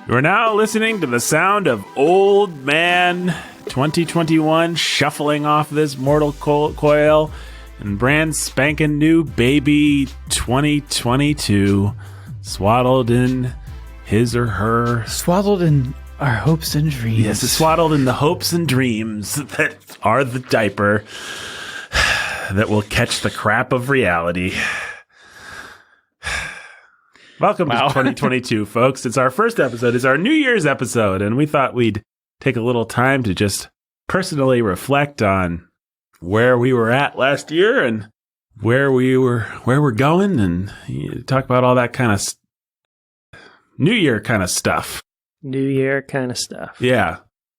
We're now listening to the sound of old man 2021 shuffling off this mortal coil and brand spanking new baby 2022 swaddled in his or her... Swaddled in our hopes and dreams. Yes, it's swaddled in the hopes and dreams that are the diaper that will catch the crap of reality. Welcome to 2022, folks. It's our first episode. It's our New Year's episode, and we thought we'd take a little time to just personally reflect on where we were at last year and where we're going, and talk about all that kind of New Year kind of stuff. New Year kind of stuff. Yeah.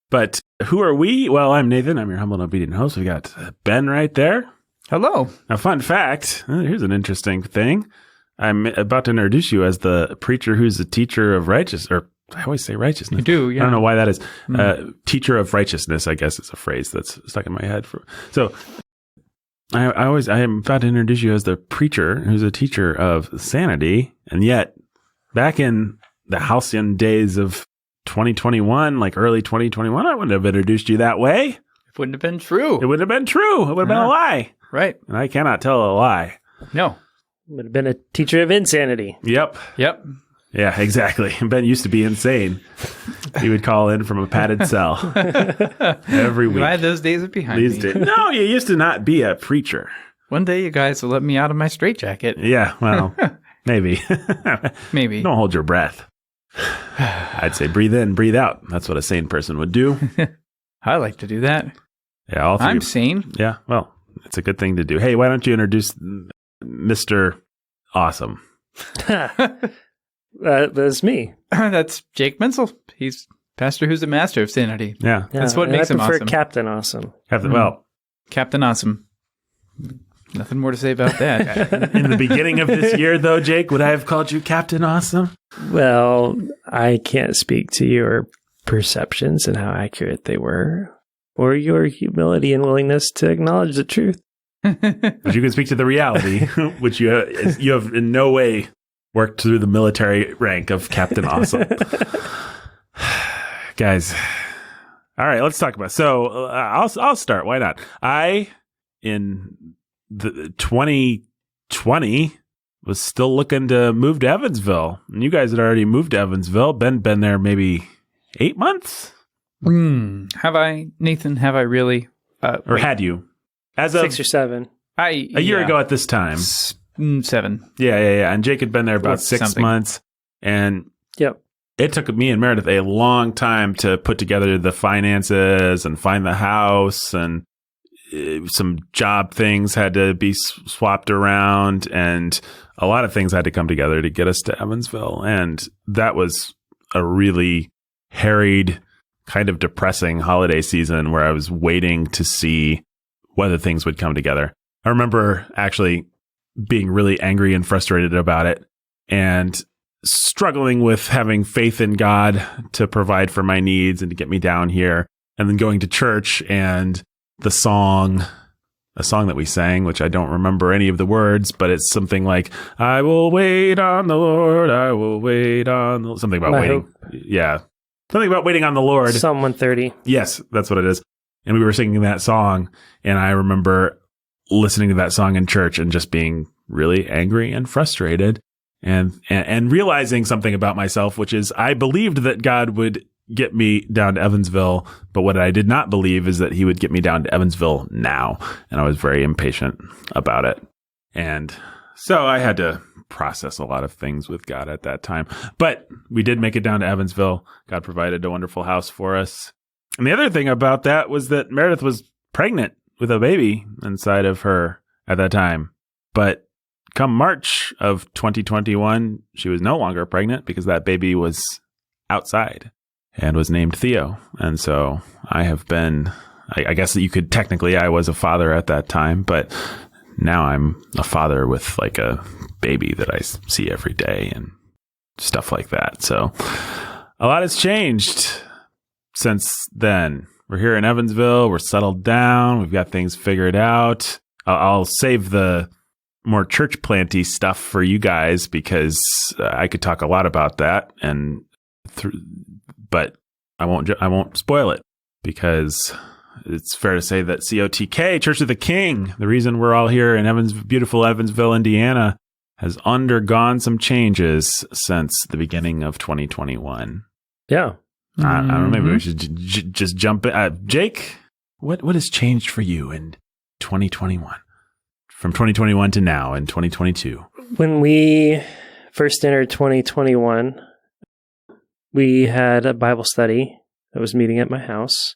But who are we? Well, I'm Nathan. I'm your humble and obedient host. We got Ben right there. Hello. Now, fun fact. Here's an interesting thing. I'm about to introduce you as the preacher who's a teacher of righteousness, or I always say righteousness. You do, yeah. I don't know why that is. Teacher of righteousness, I guess, is a phrase that's stuck in my head. So I am about to introduce you as the preacher who's a teacher of Sanity, and yet back in the halcyon days of 2021, like early 2021, I wouldn't have introduced you that way. It wouldn't have been true. It wouldn't have been true. It would have been a lie. Right. And I cannot tell a lie. No. Would have been a teacher of insanity. Yep. Yeah, exactly. Ben used to be insane. He would call in from a padded cell every week. Glad those days are behind me. No, you used to not be a preacher. One day you guys will let me out of my straitjacket. Yeah, well, maybe. Maybe. Don't hold your breath. I'd say breathe in, breathe out. That's what a sane person would do. I like to do that. Yeah, all three. I'm sane. Yeah, well, it's a good thing to do. Hey, why don't you introduce Mr. Awesome? That's me. That's Jake Menzel. He's pastor who's the master of sanity. Yeah. That's what makes him I prefer awesome. Captain Awesome. Well, Captain Awesome. Nothing more to say about that. in the beginning of this year, though, Jake, would I have called you Captain Awesome? Well, I can't speak to your perceptions and how accurate they were, or your humility and willingness to acknowledge the truth. But you can speak to the reality, which you have in no way worked through the military rank of Captain Awesome. Guys, all right, let's talk about it. So I'll start. Why not? In the 2020 was still looking to move to Evansville, and you guys had already moved to Evansville. Been there maybe 8 months. Have I, Nathan? Have I really? Or had you? As of 6 or 7. a year ago at this time. 7. Yeah. And Jake had been there about 6 months. And Yep. it took me and Meredith a long time to put together the finances and find the house, and some job things had to be swapped around, and a lot of things had to come together to get us to Evansville. And that was a really harried, kind of depressing holiday season where I was waiting to see whether things would come together. I remember actually being really angry and frustrated about it, and struggling with having faith in God to provide for my needs and to get me down here, and then going to church, and a song that we sang, which I don't remember any of the words, but it's something like, I will wait on the Lord, I will wait on the... Something about waiting. Hope. Yeah. Something about waiting on the Lord. Psalm 130. Yes, that's what it is. And we were singing that song, and I remember listening to that song in church and just being really angry and frustrated, and realizing something about myself, which is I believed that God would get me down to Evansville, but what I did not believe is that he would get me down to Evansville now. And I was very impatient about it. And so I had to process a lot of things with God at that time. But we did make it down to Evansville. God provided a wonderful house for us. And the other thing about that was that Meredith was pregnant with a baby inside of her at that time. But come March of 2021, she was no longer pregnant because that baby was outside and was named Theo. And so I have been, I guess that you could technically, I was a father at that time, but now I'm a father with like a baby that I see every day and stuff like that. So a lot has changed since then. We're here in Evansville. We're settled down. We've got things figured out. I'll save the more church planty stuff for you guys because I could talk a lot about that. And but I won't spoil it, because it's fair to say that COTK, Church of the King, the reason we're all here in beautiful Evansville, Indiana, has undergone some changes since the beginning of 2021. Yeah. I don't know, maybe we should just jump in. Jake, what has changed for you in 2021? From 2021 to now in 2022? When we first entered 2021, we had a Bible study that was meeting at my house,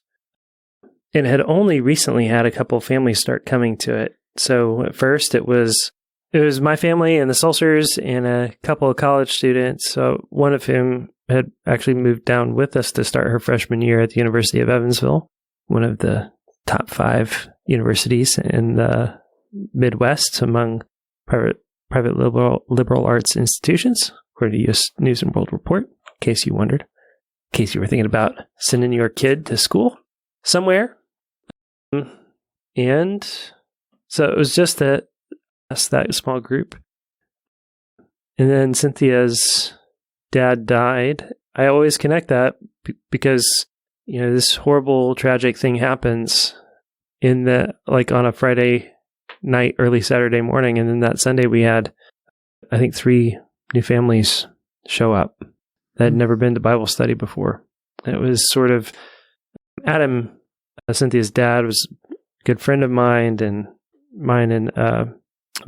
and had only recently had a couple of families start coming to it. So at first it was my family and the Sulcers and a couple of college students. So one of whom had actually moved down with us to start her freshman year at the University of Evansville, one of the top 5 universities in the Midwest among private liberal arts institutions, according to U.S. News and World Report, in case you wondered, in case you were thinking about sending your kid to school somewhere. And so it was just that small group. And then Cynthia's dad died. I always connect that because, this horrible, tragic thing happens on a Friday night, early Saturday morning. And then that Sunday we had, I think, 3 new families show up that had never been to Bible study before. And it was sort of Adam, Cynthia's dad, was a good friend of mine and a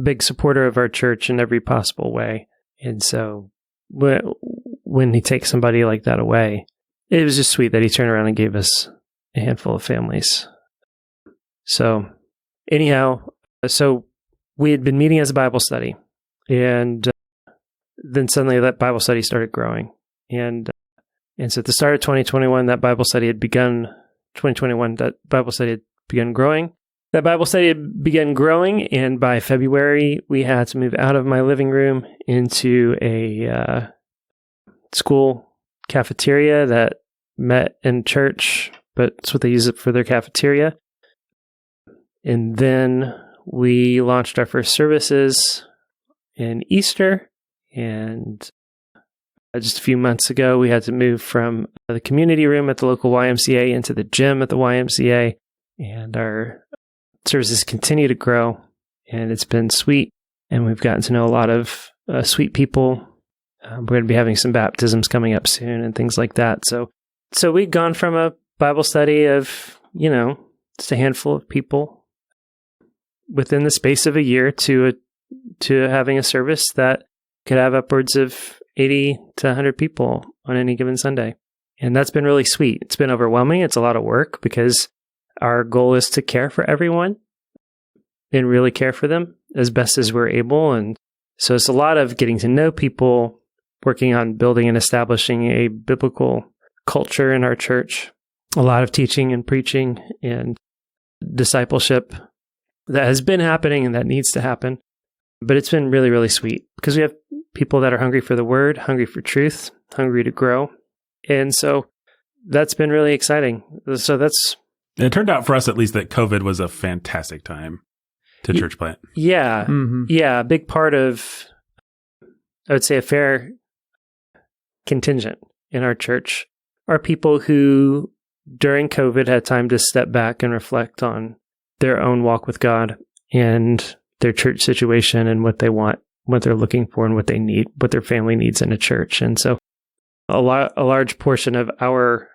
big supporter of our church in every possible way. And so when he takes somebody like that away, it was just sweet that he turned around and gave us a handful of families. So anyhow, so we had been meeting as a Bible study, and then suddenly that Bible study started growing. And so at the start of 2021, that Bible study had begun. 2021, that Bible study had begun growing. That Bible study had begun growing, and by February, we had to move out of my living room into a school cafeteria that met in church, but it's what they use it for their cafeteria. And then we launched our first services in Easter, and just a few months ago, we had to move from the community room at the local YMCA into the gym at the YMCA, and our services continue to grow, and it's been sweet, and we've gotten to know a lot of sweet people. We're going to be having some baptisms coming up soon and things like that. So we've gone from a Bible study of, just a handful of people within the space of a year to having a service that could have upwards of 80 to 100 people on any given Sunday. And that's been really sweet. It's been overwhelming. It's a lot of work because our goal is to care for everyone and really care for them as best as we're able. And so it's a lot of getting to know people, working on building and establishing a biblical culture in our church, a lot of teaching and preaching and discipleship that has been happening and that needs to happen. But it's been really, really sweet because we have people that are hungry for the word, hungry for truth, hungry to grow. And so that's been really exciting. So it turned out for us, at least, that COVID was a fantastic time to church plant. Yeah. Mm-hmm. Yeah. A big part of, I would say, a fair contingent in our church are people who during COVID had time to step back and reflect on their own walk with God and their church situation and what they want, what they're looking for, and what they need, what their family needs in a church. And so a large portion of our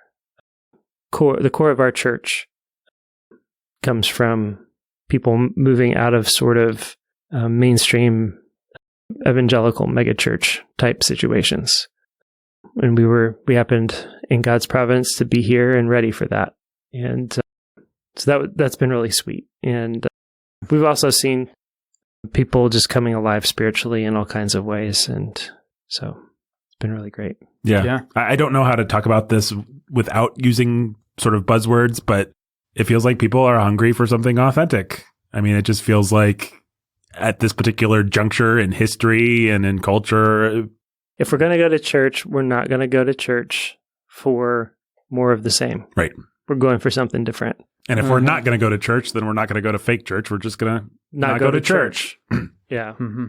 core, the core of our church, comes from people moving out of sort of mainstream evangelical megachurch type situations. And we happened in God's providence to be here and ready for that. And so that's been really sweet. And we've also seen people just coming alive spiritually in all kinds of ways. And so it's been really great. Yeah. I don't know how to talk about this without using sort of buzzwords, but it feels like people are hungry for something authentic. I mean, it just feels like at this particular juncture in history and in culture, if we're going to go to church, we're not going to go to church for more of the same. Right. We're going for something different. And if we're not going to go to church, then we're not going to go to fake church. We're just going to not go to church. Yeah. Mm-hmm.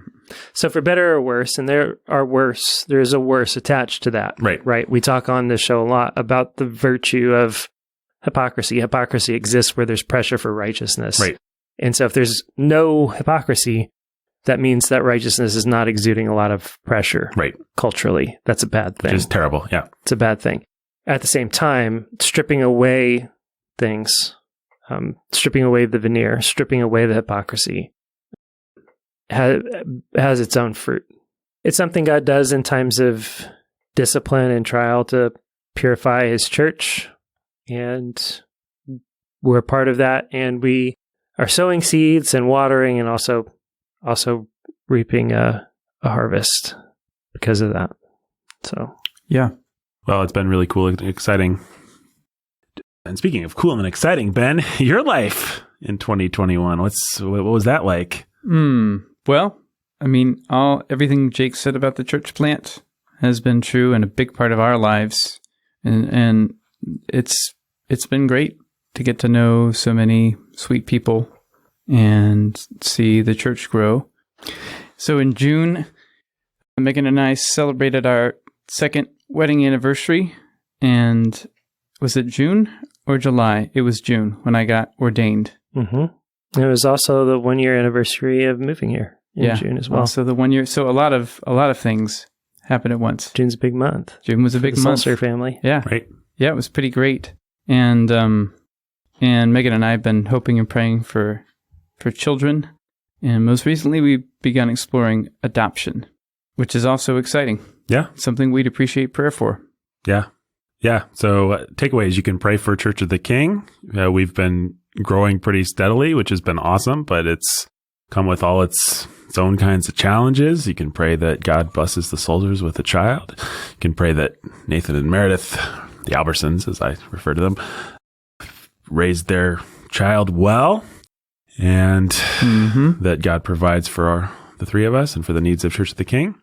So for better or worse, and there is a worse attached to that. Right. Right. We talk on this show a lot about the virtue of hypocrisy. Hypocrisy exists where there's pressure for righteousness. Right. And so if there's no hypocrisy, that means that righteousness is not exuding a lot of pressure. Right. Culturally. That's a bad thing. Which is terrible. Yeah. It's a bad thing. At the same time, stripping away things, stripping away the veneer, stripping away the hypocrisy has its own fruit. It's something God does in times of discipline and trial to purify his church. And we're part of that. And we are sowing seeds and watering and also reaping a harvest because of that. So, Yeah. Well, it's been really cool and exciting. And speaking of cool and exciting, Ben, your life in 2021, what was that like? Well, I mean, everything Jake said about the church plant has been true and a big part of our lives, and it's been great to get to know so many sweet people and see the church grow. So in June, Megan and I celebrated our second wedding anniversary, and was it June or July? It was June when I got ordained. It was also the 1-year anniversary of moving here in June as well. Also the 1 year. So a lot of things happened at once. June's a big month. June was a big month. The Sulcer family. Yeah. Right. Yeah, it was pretty great. And Megan and I have been hoping and praying for children. And most recently, we've begun exploring adoption, which is also exciting. Yeah. Something we'd appreciate prayer for. Yeah. Yeah. So takeaways, you can pray for Church of the King. We've been growing pretty steadily, which has been awesome, but it's come with all its own kinds of challenges. You can pray that God blesses the soldiers with a child. You can pray that Nathan and Meredith, the Albersons, as I refer to them, raised their child well, and that God provides for the three of us and for the needs of Church of the King.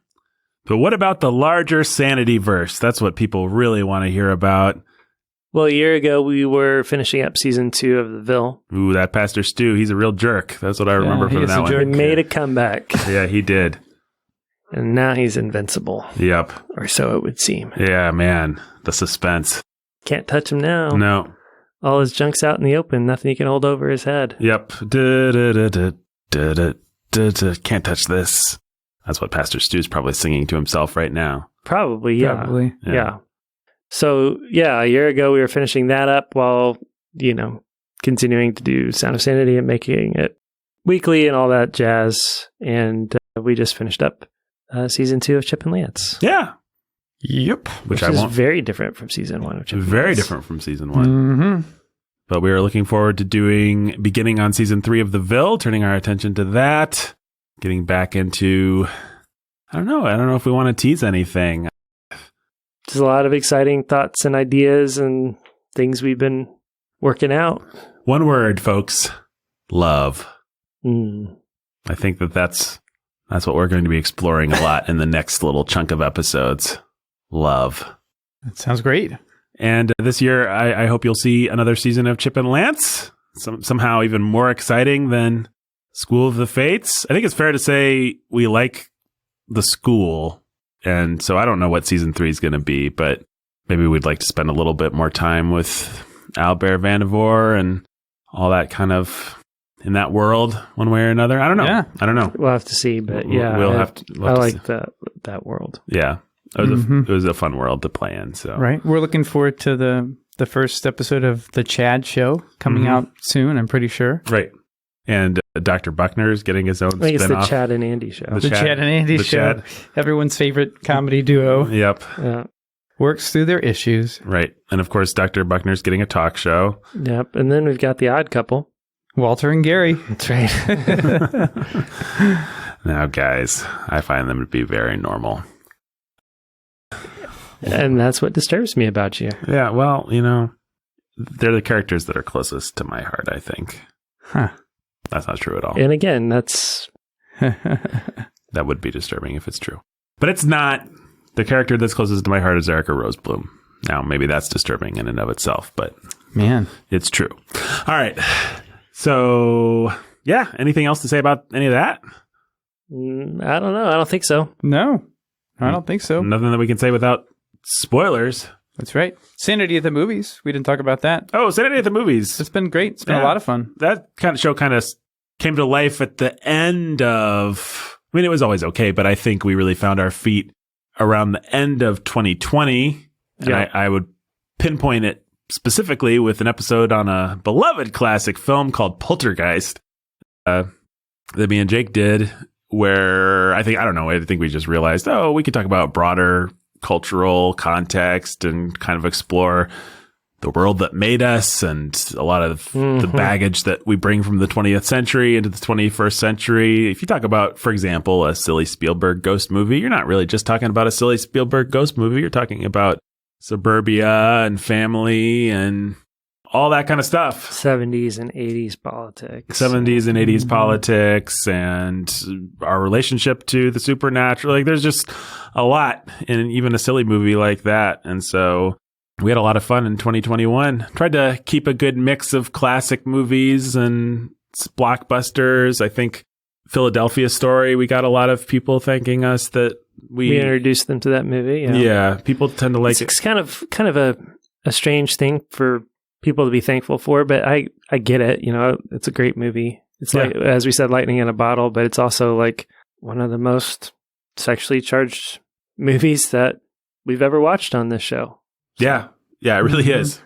But what about the larger Sanity verse? That's what people really want to hear about. Well, a year ago, we were finishing up season 2 of The Ville. Ooh, that Pastor Stu, he's a real jerk. That's what I remember from that one. He made a comeback. Yeah, he did. And now he's invincible. Yep. Or so it would seem. Yeah, man. The suspense. Can't touch him now. No. All his junk's out in the open. Nothing you can hold over his head. Yep. Can't touch this. That's what Pastor Stu's probably singing to himself right now. Probably, yeah. Probably. Yeah. So, yeah, a year ago we were finishing that up while, continuing to do Sound of Sanity and making it weekly and all that jazz. And we just finished up season 2 of Chip and Lance. Yeah. Yep. Which is very different from season 1 of Chip and Lance. Very different from season 1. Mm-hmm. But we are looking forward to beginning on season 3 of The Ville, turning our attention to that, getting back into, I don't know if we want to tease anything. There's a lot of exciting thoughts and ideas and things we've been working out. One word, folks. Love. I think that's what we're going to be exploring a lot in the next little chunk of episodes. Love. That sounds great. And this year, I hope you'll see another season of Chip and Lance. Somehow even more exciting than School of the Fates. I think it's fair to say we like the school. And so I don't know what season 3 is going to be, but maybe we'd like to spend a little bit more time with Albert Vandervoort and all that kind of in that world one way or another. I don't know. Yeah. I don't know. We'll have to see, but yeah, we'll have to I like that world. Yeah. It was a fun world to play in. So Right. We're looking forward to the first episode of The Chad Show coming out soon, I'm pretty sure. Right. And Dr. Buckner is getting his own spin-off. I think it's the Chad and Andy show. The Chad and Andy show. Everyone's favorite comedy duo. Yep. Yeah. Works through their issues. Right. And of course, Dr. Buckner's getting a talk show. Yep. And then we've got the Odd Couple. Walter and Gary. That's right. Now, guys, I find them to be very normal. And that's what disturbs me about you. Yeah, well, they're the characters that are closest to my heart, I think. Huh. That's not true at all. And again, that's... That would be disturbing if it's true. But it's not. The character that's closest to my heart is Erica Rosebloom. Now, maybe that's disturbing in and of itself, but... Man. It's true. All right. So, yeah, anything else to say about any of that? I don't know. I don't think so. No, I don't think so. Nothing that we can say without spoilers. That's right. Sanity at the movies. We didn't talk about that. Oh, Sanity at the movies. It's been great. It's been a lot of fun. That kind of show kind of came to life at the end of, I mean, it was always okay, but I think we really found our feet around the end of 2020. And Yeah. I would pinpoint it specifically with an episode on a beloved classic film called Poltergeist that me and Jake did, where I think we just realized, we could talk about broader cultural context and kind of explore the world that made us and a lot of the baggage that we bring from the 20th century into the 21st century. If you talk about, for example, a silly Spielberg ghost movie, you're not really just talking about a silly Spielberg ghost movie. You're talking about suburbia and family and all that kind of stuff. 70s and 80s politics. 70s and 80s politics and our relationship to the supernatural. Like, there's just a lot in even a silly movie like that. And so we had a lot of fun in 2021. Tried to keep a good mix of classic movies and blockbusters. I think Philadelphia Story, we got a lot of people thanking us that we introduced them to that movie. Yeah, people tend to like it. It's kind of a strange thing for people to be thankful for, but I get it. You know, it's a great movie. It's like, as we said, lightning in a bottle, but it's also like one of the most sexually charged movies that we've ever watched on this show. Yeah, it really is.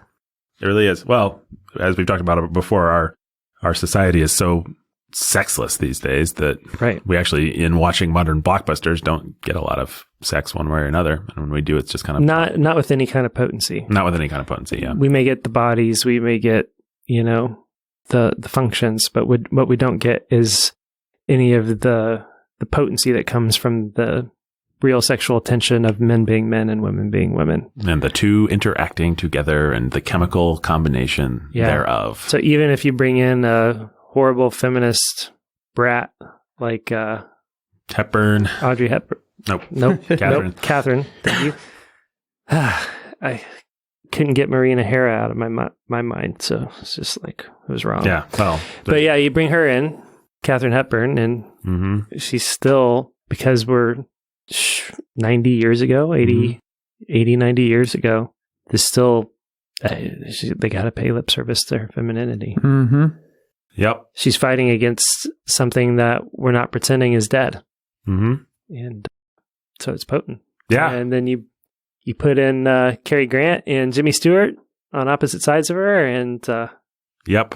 It really is. Well, as we've talked about before, our society is so sexless these days that we actually, in watching modern blockbusters, don't get a lot of sex one way or another. And when we do, it's just kind of not with any kind of potency. Not with any kind of potency. Yeah, we may get the bodies, we may get the functions, but what we don't get is any of the potency that comes from the real sexual tension of men being men and women being women, and the two interacting together and the chemical combination thereof. So even if you bring in a horrible feminist brat like Hepburn, Audrey Hepburn. Nope. Catherine. Thank you. I couldn't get Maria O'Hara out of my mind, so it's just like it was wrong. Yeah. Well, but yeah, you bring her in, Catherine Hepburn, and she's still, because we're 90 years ago, 80, 90 years ago, there's still they got to pay lip service to her femininity. Mm-hmm. Yep. She's fighting against something that we're not pretending is dead. Mm-hmm. And so it's potent. Yeah. And then you put in Cary Grant and Jimmy Stewart on opposite sides of her, and yep.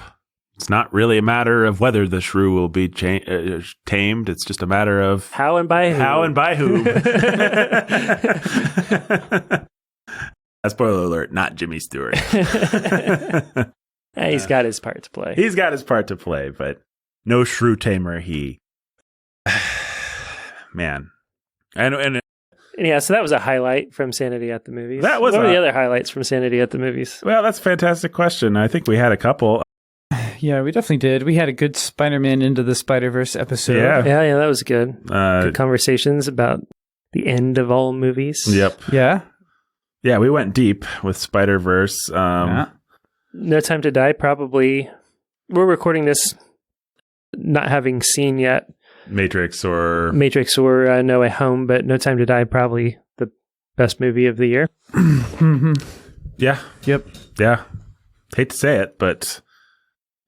It's not really a matter of whether the shrew will be tamed. It's just a matter of how and by whom. How and by whom. Spoiler alert, not Jimmy Stewart. He's got his part to play. He's got his part to play, but no shrew tamer he. Man. And yeah, so that was a highlight from Sanity at the Movies. That was what were the other highlights from Sanity at the Movies? Well, that's a fantastic question. I think we had a couple. Yeah, we definitely did. We had a good Spider-Man Into the Spider-Verse episode. Yeah, that was good. Good conversations about the end of all movies. Yep. Yeah. Yeah, we went deep with Spider-Verse. No Time to Die, probably. We're recording this not having seen yet Matrix or No Way Home, but No Time to Die, probably the best movie of the year. Mm-hmm. Yeah. Yep. Yeah. Hate to say it, but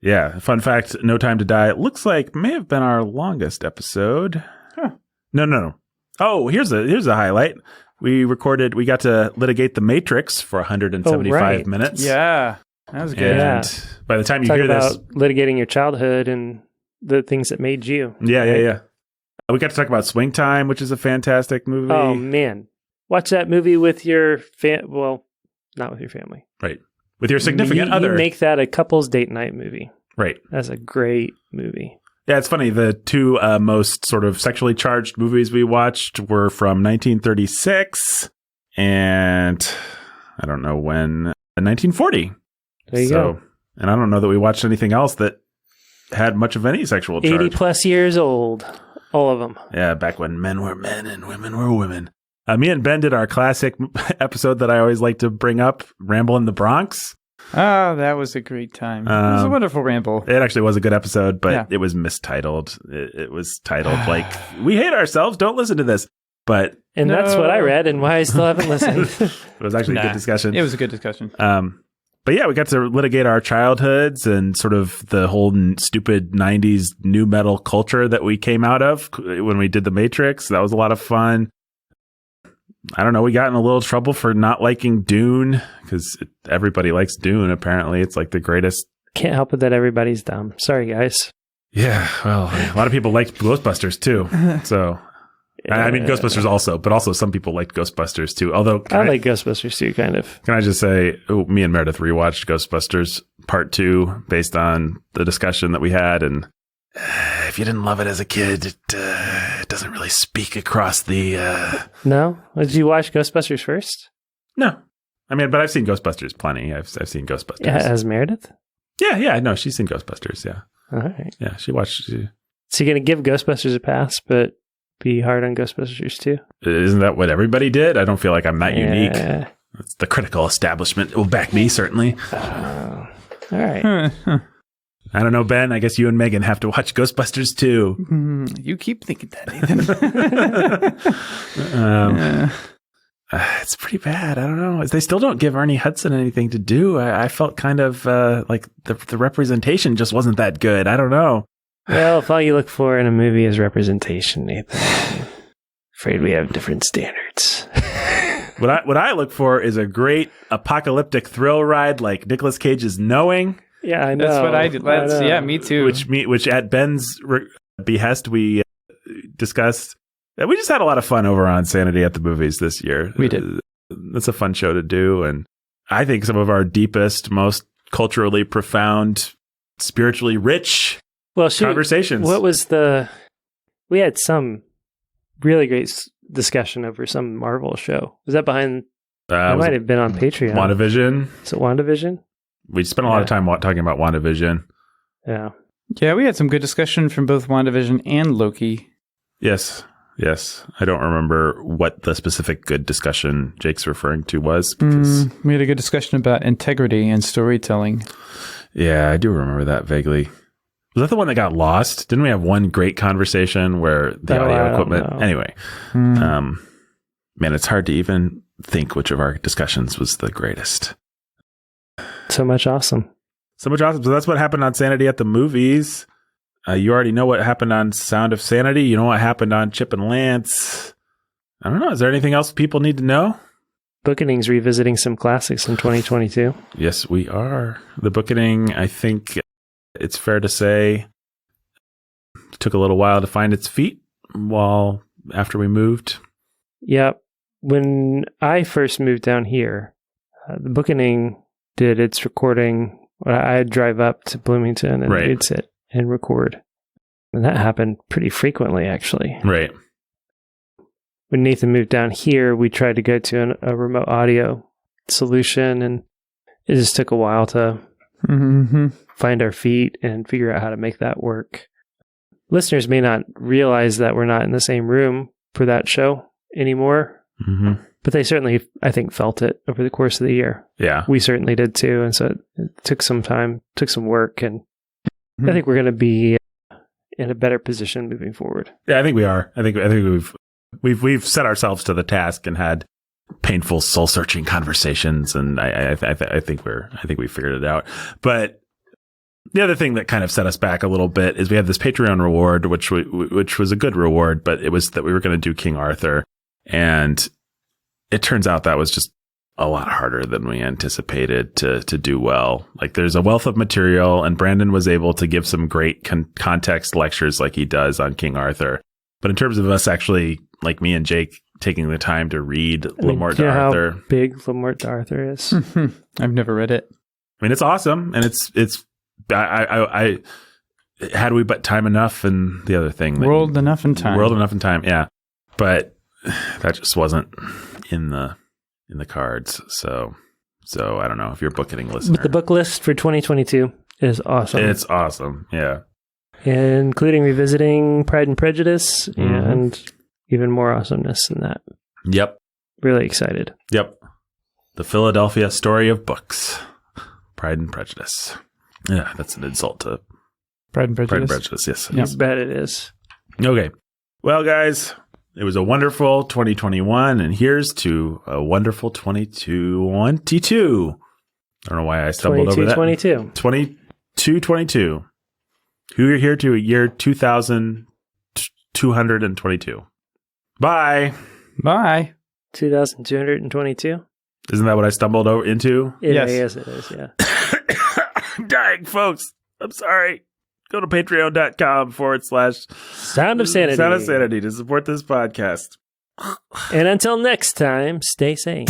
yeah. Fun fact, No Time to Die, it looks like may have been our longest episode. Huh. No. Oh, here's a highlight. We got to litigate The Matrix for 175 minutes. Yeah. That was good. And by the time you Talk hear about this, litigating your childhood and the things that made you. Yeah. We got to talk about Swing Time, which is a fantastic movie. Oh, man. Watch that movie with your well, not with your family. Right. With your significant other. You make that a couple's date night movie. Right. That's a great movie. Yeah, it's funny. The two most sort of sexually charged movies we watched were from 1936 and I don't know when, 1940. There you go. And I don't know that we watched anything else that had much of any sexual charge. 80 plus years old. All of them. Yeah, back when men were men and women were women. Me and Ben did our classic episode that I always like to bring up, Ramble in the Bronx. Oh, that was a great time. It was a wonderful ramble. It actually was a good episode, but it was mistitled. It was titled like, "We hate ourselves. Don't listen to this." But that's what I read, and why I still haven't listened. It was actually a good discussion. It was a good discussion. But yeah, we got to litigate our childhoods and sort of the whole stupid 90s new metal culture that we came out of when we did The Matrix. That was a lot of fun. I don't know. We got in a little trouble for not liking Dune because everybody likes Dune. Apparently, it's like the greatest. Can't help it that everybody's dumb. Sorry, guys. Yeah, well, a lot of people liked Ghostbusters too. So, I mean, Ghostbusters also, but also some people liked Ghostbusters too. Although I like Ghostbusters too, kind of. Can I just say, me and Meredith rewatched Ghostbusters Part 2 based on the discussion that we had, and if you didn't love it as a kid, it doesn't really speak across the... No? Did you watch Ghostbusters first? No. I mean, but I've seen Ghostbusters plenty. I've seen Ghostbusters. Yeah, as Meredith? Yeah. No, she's seen Ghostbusters, yeah. All right. Yeah, she watched... So you're going to give Ghostbusters a pass, but be hard on Ghostbusters too? Isn't that what everybody did? I don't feel like I'm that unique. It's the critical establishment will back me, certainly. All right. I don't know, Ben. I guess you and Megan have to watch Ghostbusters too. You keep thinking that, Nathan. It's pretty bad. I don't know. They still don't give Ernie Hudson anything to do. I felt kind of like the representation just wasn't that good. I don't know. Well, if all you look for in a movie is representation, Nathan, I'm afraid we have different standards. What I look for is a great apocalyptic thrill ride like Nicolas Cage's Knowing. Yeah, I know. That's what I did. Yeah, me too. Which at Ben's behest we discussed. We just had a lot of fun over on Sanity at the Movies this year. We did. That's a fun show to do, and I think some of our deepest, most culturally profound, spiritually rich conversations. What was we had some really great discussion over some Marvel show. Was that behind? It might have been on Patreon. WandaVision. Is it WandaVision? We spent a lot of time talking about WandaVision. Yeah. Yeah, we had some good discussion from both WandaVision and Loki. Yes. I don't remember what the specific good discussion Jake's referring to was. Because we had a good discussion about integrity and storytelling. Yeah, I do remember that vaguely. Was that the one that got lost? Didn't we have one great conversation where the audio equipment... Anyway, man, it's hard to even think which of our discussions was the greatest. So much awesome. So that's what happened on Sanity at the Movies. You already know what happened on Sound of Sanity. You know what happened on Chip and Lance. I don't know. Is there anything else people need to know? Bookending's revisiting some classics in 2022. Yes, we are. The Bookending, I think it's fair to say, took a little while to find its feet after we moved. Yeah. When I first moved down here, the Bookending did its recording. I'd drive up to Bloomington and we'd sit and record. And that happened pretty frequently, actually. Right. When Nathan moved down here, we tried to go to a remote audio solution, and it just took a while to find our feet and figure out how to make that work. Listeners may not realize that we're not in the same room for that show anymore, but they certainly, I think, felt it over the course of the year. Yeah. We certainly did too, and so it took some time, took some work, and I think we're going to be in a better position moving forward. Yeah, I think we are. I think we've set ourselves to the task and had painful, soul-searching conversations, and I think we figured it out. But the other thing that kind of set us back a little bit is we had this Patreon reward, which was a good reward, but it was that we were going to do King Arthur, and it turns out that was just a lot harder than we anticipated to do well. Like, there's a wealth of material, and Brandon was able to give some great context lectures like he does on King Arthur. But in terms of us actually, like me and Jake, taking the time to read Le Morte d'Arthur. How big Le Morte d'Arthur is? I've never read it. I mean, it's awesome, and I had we but time enough, and the other thing, world enough and time, yeah. But that just wasn't in the cards. So I don't know if you're a bookending listener. But the book list for 2022 is awesome. It's awesome, yeah. Including revisiting Pride and Prejudice and even more awesomeness than that. Yep. Really excited. Yep. The Philadelphia Story of Books. Pride and Prejudice. Yeah, that's an insult to Pride and Prejudice. Pride and Prejudice, yes. Yeah. I bet it is. Okay. Well, guys, it was a wonderful 2021, and here's to a wonderful 2022. I don't know why I stumbled over that. 22. Who are here to year 2222. Bye. Bye. 2222? Isn't that what I stumbled into? Yes. Yes, it is, yeah. I'm dying, folks. I'm sorry. Go to patreon.com / Sound of Sanity. Sound of Sanity to support this podcast. And until next time, stay sane.